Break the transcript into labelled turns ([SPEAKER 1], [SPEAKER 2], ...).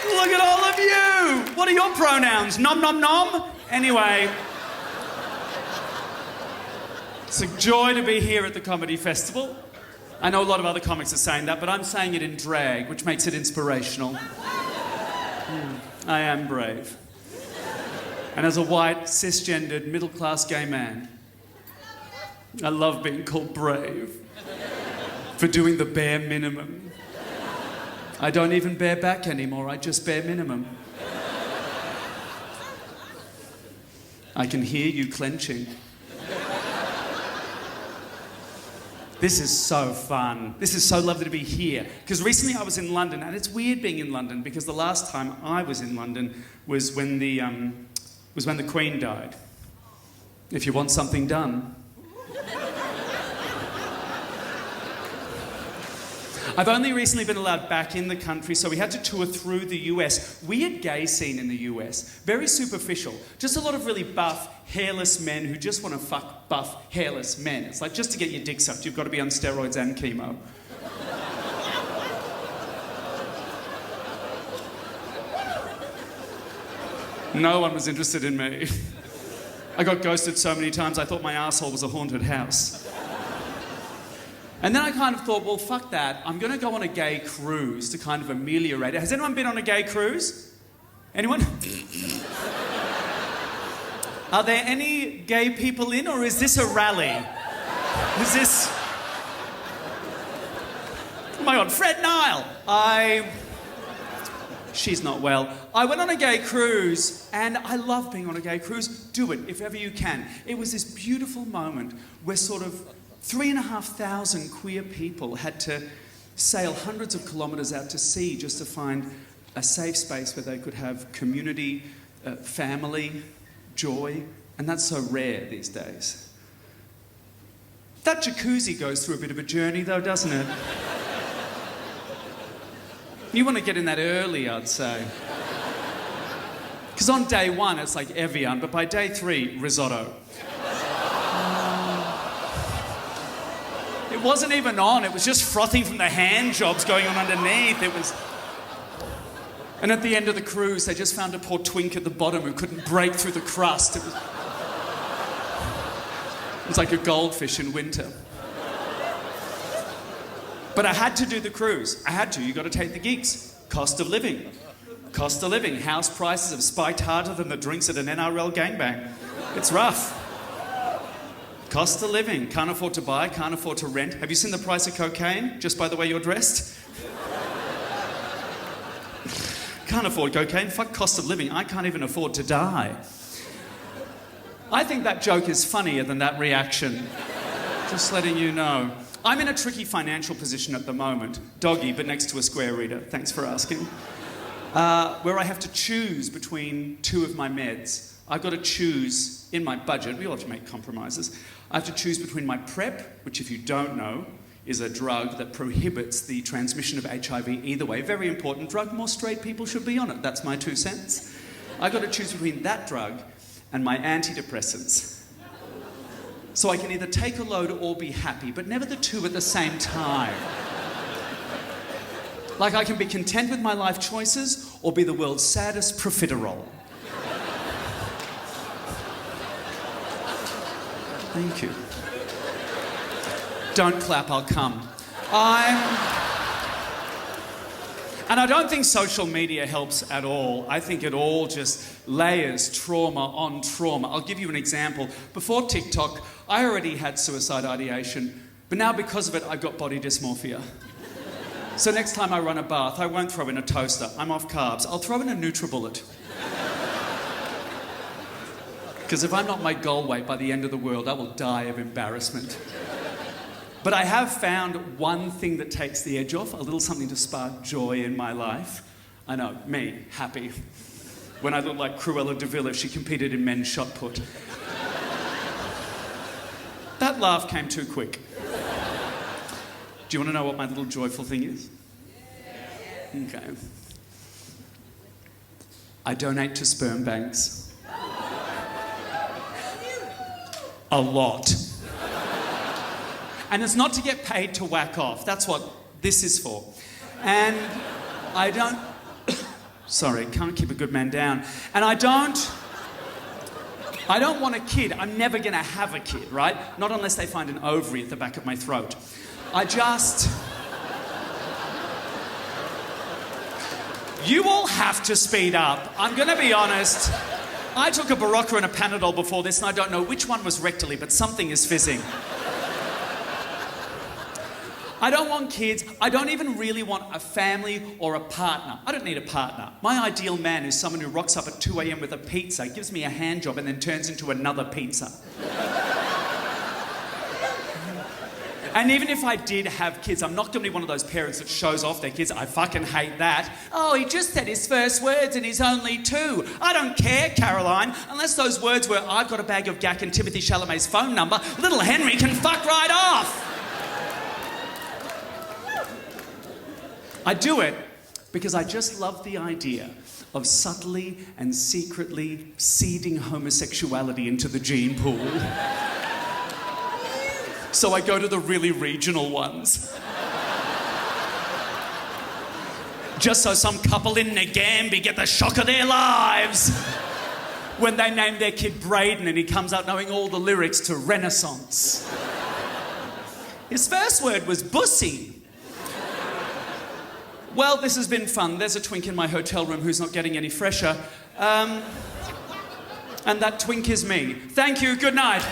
[SPEAKER 1] Look at all of you! What are your pronouns? Nom nom nom? Anyway, it's a joy to be here at the Comedy Festival. I know a lot of other comics are saying that, but I'm saying it in drag, which makes it inspirational. I am brave. And as a white, cisgendered, middle-class gay man, I love being called brave for doing the bare minimum. I don't even bear back anymore, I just bear minimum. I can hear you clenching. This is so fun. This is so lovely to be here. Because recently I was in London, and it's weird being in London because the last time I was in London was when the Queen died. If you want something done. I've only recently been allowed back in the country, so we had to tour through the US. Weird gay scene in the US. Very superficial. Just a lot of really buff, hairless men who just want to fuck buff, hairless men. It's like, just to get your dick sucked, you've got to be on steroids and chemo. No one was interested in me. I got ghosted so many times I thought my asshole was a haunted house. And then I kind of thought, well, fuck that. I'm going to go on a gay cruise to kind of ameliorate it. Has anyone been on a gay cruise? Anyone? Are there any gay people in, or is this a rally? Is this... Oh my God, Fred Nile! She's not well. I went on a gay cruise, and I love being on a gay cruise. Do it, if ever you can. It was this beautiful moment where sort of 3,500 queer people had to sail hundreds of kilometres out to sea just to find a safe space where they could have community, family, joy, and that's so rare these days. That jacuzzi goes through a bit of a journey though, doesn't it? You want to get in that early, I'd say. Because on day one, it's like Evian, but by day 3, risotto. It wasn't even on, it was just frothing from the hand jobs going on underneath. It was... And at the end of the cruise, they just found a poor twink at the bottom who couldn't break through the crust. It was like a goldfish in winter. But I had to do the cruise. I had to. You got to take the gigs. Cost of living. Cost of living. House prices have spiked harder than the drinks at an NRL gangbang. It's rough. Cost of living. Can't afford to buy, can't afford to rent. Have you seen the price of cocaine, just by the way you're dressed? Can't afford cocaine. Fuck cost of living. I can't even afford to die. I think that joke is funnier than that reaction. Just letting you know. I'm in a tricky financial position at the moment. Doggy, but next to a square reader. Thanks for asking. Where I have to choose between 2 of my meds. I've got to choose, in my budget, we all have to make compromises. I have to choose between my PrEP, which if you don't know, is a drug that prohibits the transmission of HIV either way. Very important drug, more straight people should be on it. That's my 2 cents. I've got to choose between that drug and my antidepressants. So I can either take a load or be happy, but never the 2 at the same time. Like I can be content with my life choices or be the world's saddest profiterole. Thank you. Don't clap, I'll come. And I don't think social media helps at all. I think it all just layers trauma on trauma. I'll give you an example. Before TikTok, I already had suicide ideation, but now because of it, I've got body dysmorphia. So next time I run a bath, I won't throw in a toaster. I'm off carbs. I'll throw in a NutriBullet. Because if I'm not my goal weight by the end of the world, I will die of embarrassment. But I have found one thing that takes the edge off, a little something to spark joy in my life. I know, me, happy. When I look like Cruella de Vil if she competed in men's shot put. That laugh came too quick. Do you want to know what my little joyful thing is? Okay. I donate to sperm banks. A lot. And it's not to get paid to whack off. That's what this is for. And I don't... Sorry, can't keep a good man down. And I don't want a kid. I'm never going to have a kid, right? Not unless they find an ovary at the back of my throat. You all have to speed up. I'm going to be honest. I took a Berocca and a Panadol before this, and I don't know which one was rectally, but something is fizzing. I don't want kids. I don't even really want a family or a partner. I don't need a partner. My ideal man is someone who rocks up at 2 a.m. with a pizza, gives me a hand job, and then turns into another pizza. And even if I did have kids, I'm not going to be one of those parents that shows off their kids. I fucking hate that. Oh, he just said his first words and he's only 2. I don't care, Caroline. Unless those words were, I've got a bag of gack and Timothy Chalamet's phone number, little Henry can fuck right off. I do it because I just love the idea of subtly and secretly seeding homosexuality into the gene pool. So I go to the really regional ones. Just so some couple in Nagambie get the shock of their lives when they name their kid Braden and he comes out knowing all the lyrics to Renaissance. His first word was bussy. Well, this has been fun. There's a twink in my hotel room who's not getting any fresher. And that twink is me. Thank you, good night.